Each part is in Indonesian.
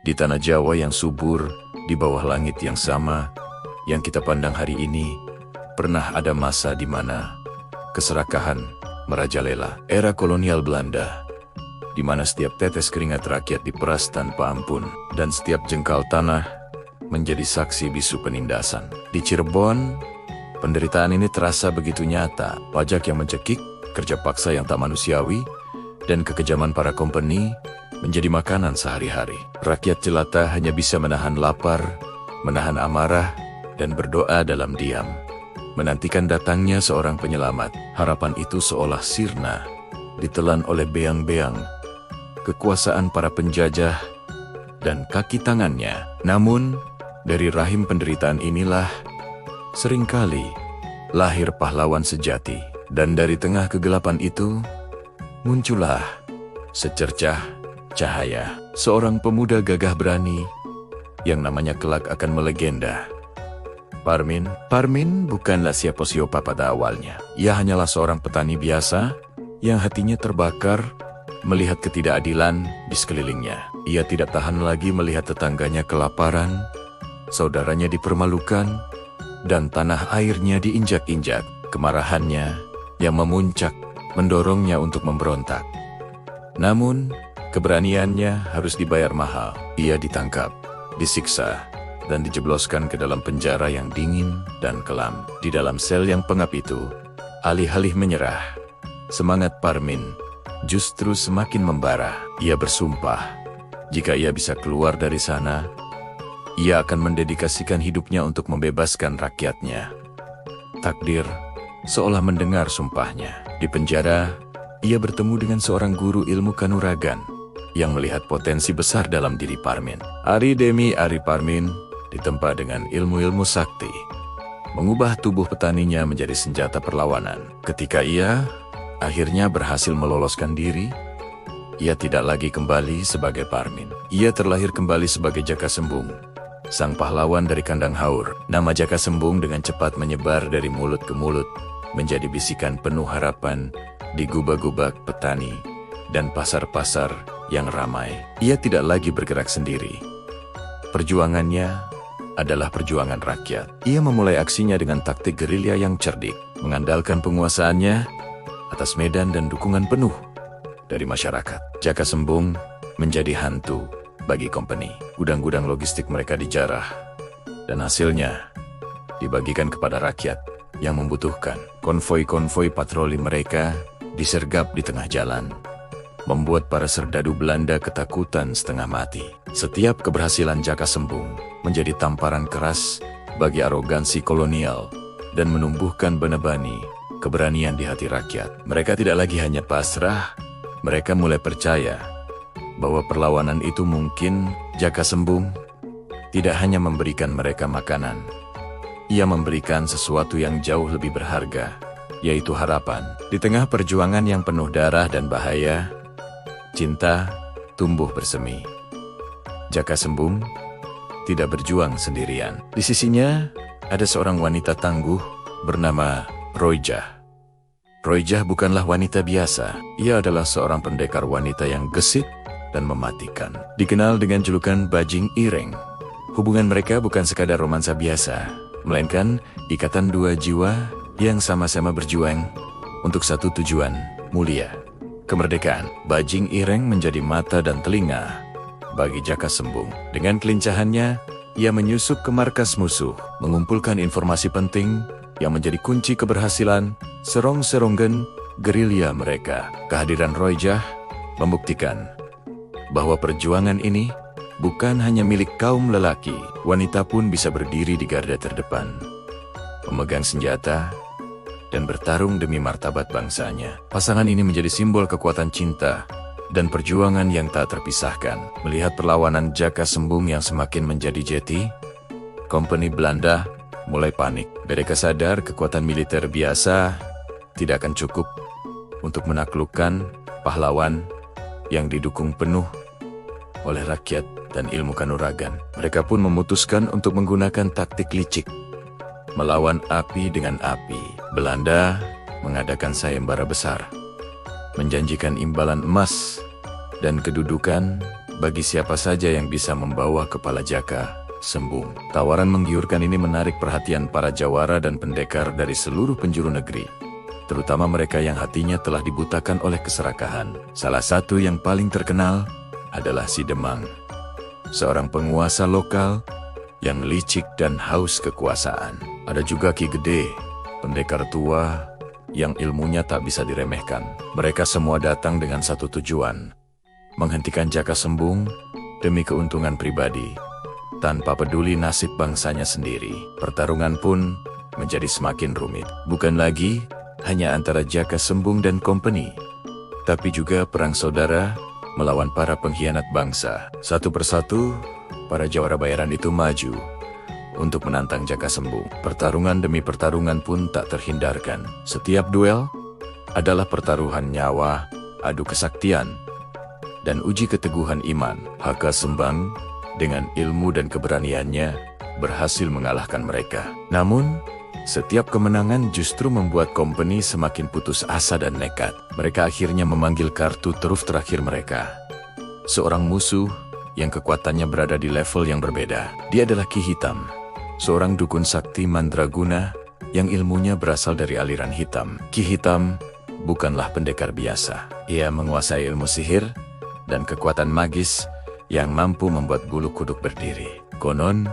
Di tanah Jawa yang subur, di bawah langit yang sama, yang kita pandang hari ini, pernah ada masa di mana keserakahan merajalela. Era kolonial Belanda, di mana setiap tetes keringat rakyat diperas tanpa ampun, dan setiap jengkal tanah menjadi saksi bisu penindasan. Di Cirebon, penderitaan ini terasa begitu nyata. Pajak yang mencekik, kerja paksa yang tak manusiawi, dan kekejaman para kompeni menjadi makanan sehari-hari. Rakyat jelata hanya bisa menahan lapar, menahan amarah, dan berdoa dalam diam, menantikan datangnya seorang penyelamat. Harapan itu seolah sirna, ditelan oleh beang-beang kekuasaan para penjajah dan kaki tangannya. Namun, dari rahim penderitaan inilah seringkali lahir pahlawan sejati. Dan dari tengah kegelapan itu, muncullah secercah cahaya. Seorang pemuda gagah berani yang namanya kelak akan melegenda. Parmin bukanlah siapa-siapa pada awalnya. Ia hanyalah seorang petani biasa yang hatinya terbakar melihat ketidakadilan di sekelilingnya. Ia tidak tahan lagi melihat tetangganya kelaparan, saudaranya dipermalukan, dan tanah airnya diinjak-injak. Kemarahannya yang memuncak mendorongnya untuk memberontak. Namun, keberaniannya harus dibayar mahal. Ia ditangkap, disiksa, dan dijebloskan ke dalam penjara yang dingin dan kelam. Di dalam sel yang pengap itu, alih-alih menyerah, semangat Parmin justru semakin membara. Ia bersumpah, jika ia bisa keluar dari sana, ia akan mendedikasikan hidupnya untuk membebaskan rakyatnya. Takdir seolah mendengar sumpahnya. Di penjara, ia bertemu dengan seorang guru ilmu kanuragan yang melihat potensi besar dalam diri Parmin. Ari demi Ari Parmin ditempa dengan ilmu-ilmu sakti, mengubah tubuh petaninya menjadi senjata perlawanan. Ketika ia akhirnya berhasil meloloskan diri, ia tidak lagi kembali sebagai Parmin. Ia terlahir kembali sebagai Jaka Sembung, sang pahlawan dari kandang haur. Nama Jaka Sembung dengan cepat menyebar dari mulut ke mulut, menjadi bisikan penuh harapan di gubak-gubak petani dan pasar-pasar yang ramai. Ia tidak lagi bergerak sendiri. Perjuangannya adalah perjuangan rakyat. Ia memulai aksinya dengan taktik gerilya yang cerdik, mengandalkan penguasaannya atas medan dan dukungan penuh dari masyarakat. Jaka Sembung menjadi hantu bagi kompeni. Gudang-gudang logistik mereka dijarah, dan hasilnya dibagikan kepada rakyat yang membutuhkan. Konvoi-konvoi patroli mereka disergap di tengah jalan, membuat para serdadu Belanda ketakutan setengah mati. Setiap keberhasilan Jaka Sembung menjadi tamparan keras bagi arogansi kolonial dan menumbuhkan benebani keberanian di hati rakyat. Mereka tidak lagi hanya pasrah, mereka mulai percaya bahwa perlawanan itu mungkin. Jaka Sembung tidak hanya memberikan mereka makanan, ia memberikan sesuatu yang jauh lebih berharga, yaitu harapan. Di tengah perjuangan yang penuh darah dan bahaya, cinta tumbuh bersemi. Jaka Sembung tidak berjuang sendirian. Di sisinya ada seorang wanita tangguh bernama Roijah. Roijah bukanlah wanita biasa. Ia adalah seorang pendekar wanita yang gesit dan mematikan. Dikenal dengan julukan Bajing Ireng. Hubungan mereka bukan sekadar romansa biasa, melainkan ikatan dua jiwa yang sama-sama berjuang untuk satu tujuan mulia, kemerdekaan. Bajing Ireng menjadi mata dan telinga bagi Jaka Sembung. Dengan kelincahannya, ia menyusup ke markas musuh, mengumpulkan informasi penting yang menjadi kunci keberhasilan serong-seronggen gerilya mereka. Kehadiran Roijah membuktikan bahwa perjuangan ini bukan hanya milik kaum lelaki. Wanita pun bisa berdiri di garda terdepan, memegang senjata, dan bertarung demi martabat bangsanya. Pasangan ini menjadi simbol kekuatan cinta dan perjuangan yang tak terpisahkan. Melihat perlawanan Jaka Sembung yang semakin menjadi jeti, kompeni Belanda mulai panik. Mereka sadar kekuatan militer biasa tidak akan cukup untuk menaklukkan pahlawan yang didukung penuh oleh rakyat dan ilmu kanuragan. Mereka pun memutuskan untuk menggunakan taktik licik, melawan api dengan api. Belanda mengadakan sayembara besar, menjanjikan imbalan emas dan kedudukan bagi siapa saja yang bisa membawa kepala Jaka Sembung. Tawaran menggiurkan ini menarik perhatian para jawara dan pendekar dari seluruh penjuru negeri, terutama mereka yang hatinya telah dibutakan oleh keserakahan. Salah satu yang paling terkenal adalah Si Demang, seorang penguasa lokal yang licik dan haus kekuasaan. Ada juga Ki Gede, pendekar tua yang ilmunya tak bisa diremehkan. Mereka semua datang dengan satu tujuan: menghentikan Jaka Sembung demi keuntungan pribadi, tanpa peduli nasib bangsanya sendiri. Pertarungan pun menjadi semakin rumit. Bukan lagi hanya antara Jaka Sembung dan company, tapi juga perang saudara melawan para pengkhianat bangsa. Satu persatu, para jawara bayaran itu maju untuk menantang Jaka Sembung. Pertarungan demi pertarungan pun tak terhindarkan. Setiap duel adalah pertaruhan nyawa, adu kesaktian, dan uji keteguhan iman. Jaka Sembung dengan ilmu dan keberaniannya berhasil mengalahkan mereka. Namun, setiap kemenangan justru membuat company semakin putus asa dan nekat. Mereka akhirnya memanggil kartu truf terakhir mereka, seorang musuh yang kekuatannya berada di level yang berbeda. Dia adalah Ki Hitam, seorang dukun sakti mandraguna yang ilmunya berasal dari aliran hitam. Ki Hitam bukanlah pendekar biasa. Ia menguasai ilmu sihir dan kekuatan magis yang mampu membuat bulu kuduk berdiri. Konon,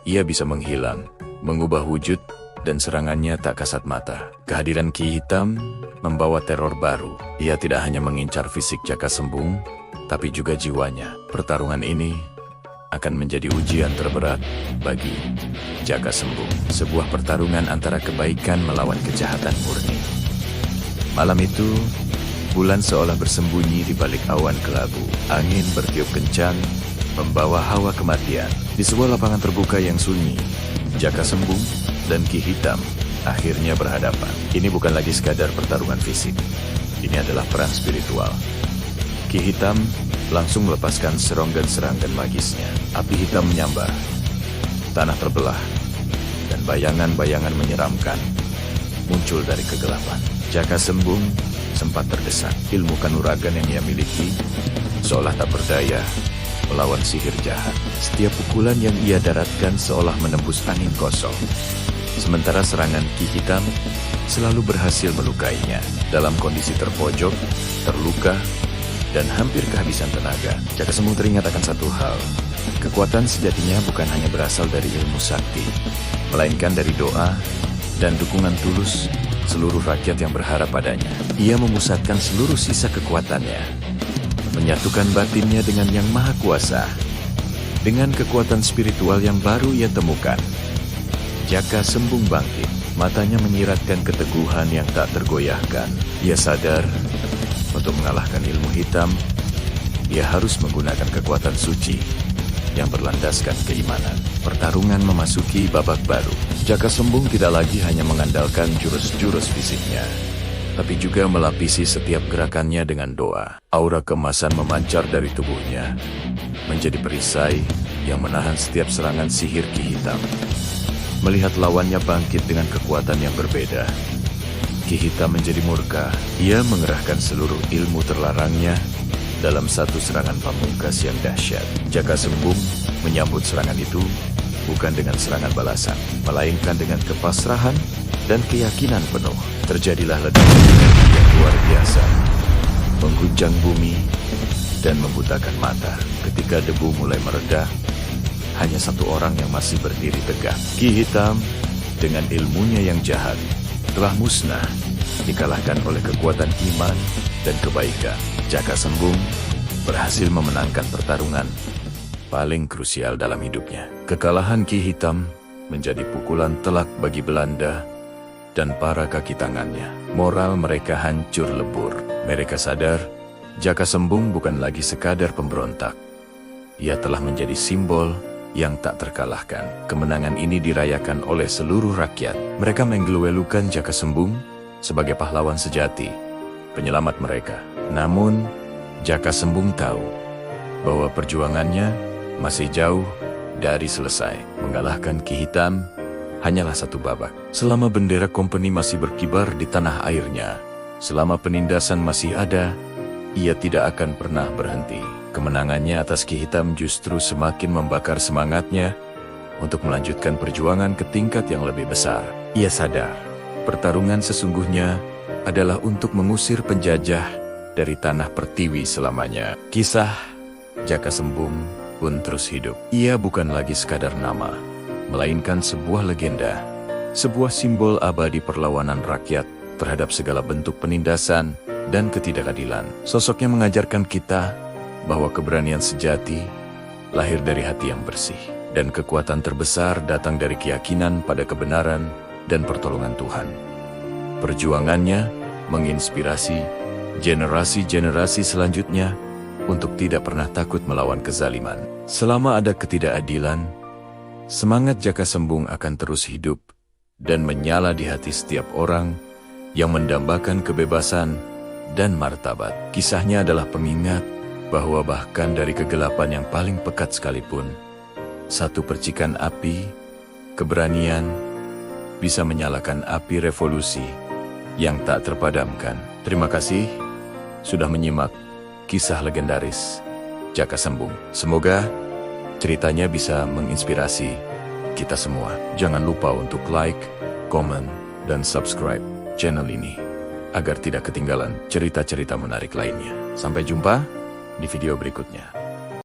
ia bisa menghilang, mengubah wujud, dan serangannya tak kasat mata. Kehadiran Ki Hitam membawa teror baru. Ia tidak hanya mengincar fisik Jaka Sembung, tapi juga jiwanya. Pertarungan ini akan menjadi ujian terberat bagi Jaka Sembung. Sebuah pertarungan antara kebaikan melawan kejahatan murni. Malam itu, bulan seolah bersembunyi di balik awan kelabu. Angin bertiup kencang, membawa hawa kematian. Di sebuah lapangan terbuka yang sunyi, Jaka Sembung dan Ki Hitam akhirnya berhadapan. Ini bukan lagi sekadar pertarungan fisik. Ini adalah perang spiritual. Ki Hitam langsung melepaskan seronggan-seranggan magisnya. Api hitam menyambar, tanah terbelah, dan bayangan-bayangan menyeramkan muncul dari kegelapan. Jaka Sembung sempat terdesak. Ilmu kanuragan yang ia miliki seolah tak berdaya melawan sihir jahat. Setiap pukulan yang ia daratkan seolah menembus angin kosong, sementara serangan Ki Hitam selalu berhasil melukainya. Dalam kondisi terpojok, terluka, dan hampir kehabisan tenaga, Jaka Sembung teringat akan satu hal. Kekuatan sejatinya bukan hanya berasal dari ilmu sakti, melainkan dari doa dan dukungan tulus seluruh rakyat yang berharap padanya. Ia memusatkan seluruh sisa kekuatannya, menyatukan batinnya dengan Yang Maha Kuasa. Dengan kekuatan spiritual yang baru ia temukan, Jaka Sembung bangkit. Matanya menyiratkan keteguhan yang tak tergoyahkan. Ia sadar, untuk mengalahkan ilmu hitam, ia harus menggunakan kekuatan suci yang berlandaskan keimanan. Pertarungan memasuki babak baru. Jaka Sembung tidak lagi hanya mengandalkan jurus-jurus fisiknya, tapi juga melapisi setiap gerakannya dengan doa. Aura keemasan memancar dari tubuhnya, menjadi perisai yang menahan setiap serangan sihir Ki Hitam. Melihat lawannya bangkit dengan kekuatan yang berbeda, Ki Hitam menjadi murka. Ia mengerahkan seluruh ilmu terlarangnya dalam satu serangan pamungkas yang dahsyat. Jaka Sembung menyambut serangan itu bukan dengan serangan balasan, melainkan dengan kepasrahan dan keyakinan penuh. Terjadilah ledakan yang luar biasa, mengguncang bumi dan membutakan mata. Ketika debu mulai mereda, hanya satu orang yang masih berdiri tegak. Ki Hitam dengan ilmunya yang jahat telah musnah, dikalahkan oleh kekuatan iman dan kebaikan. Jaka Sembung berhasil memenangkan pertarungan paling krusial dalam hidupnya. Kekalahan Ki Hitam menjadi pukulan telak bagi Belanda dan para kaki tangannya. Moral mereka hancur lebur. Mereka sadar, Jaka Sembung bukan lagi sekadar pemberontak. Ia telah menjadi simbol yang tak terkalahkan. Kemenangan ini dirayakan oleh seluruh rakyat. Mereka menggeluelukan Jaka Sembung sebagai pahlawan sejati, penyelamat mereka. Namun, Jaka Sembung tahu bahwa perjuangannya masih jauh dari selesai. Mengalahkan Ki Hitam hanyalah satu babak. Selama bendera company masih berkibar di tanah airnya, selama penindasan masih ada, ia tidak akan pernah berhenti. Kemenangannya atas Ki Hitam justru semakin membakar semangatnya untuk melanjutkan perjuangan ke tingkat yang lebih besar. Ia sadar, pertarungan sesungguhnya adalah untuk mengusir penjajah dari tanah Pertiwi selamanya. Kisah Jaka Sembung pun terus hidup. Ia bukan lagi sekadar nama, melainkan sebuah legenda, sebuah simbol abadi perlawanan rakyat terhadap segala bentuk penindasan dan ketidakadilan. Sosoknya mengajarkan kita bahwa keberanian sejati lahir dari hati yang bersih, dan kekuatan terbesar datang dari keyakinan pada kebenaran dan pertolongan Tuhan. Perjuangannya menginspirasi generasi-generasi selanjutnya untuk tidak pernah takut melawan kezaliman. Selama ada ketidakadilan, semangat Jaka Sembung akan terus hidup dan menyala di hati setiap orang yang mendambakan kebebasan dan martabat. Kisahnya adalah pengingat bahwa bahkan dari kegelapan yang paling pekat sekalipun, satu percikan api, keberanian, bisa menyalakan api revolusi yang tak terpadamkan. Terima kasih sudah menyimak kisah legendaris Jaka Sembung. Semoga ceritanya bisa menginspirasi kita semua. Jangan lupa untuk like, komen, dan subscribe channel ini agar tidak ketinggalan cerita-cerita menarik lainnya. Sampai jumpa di video berikutnya.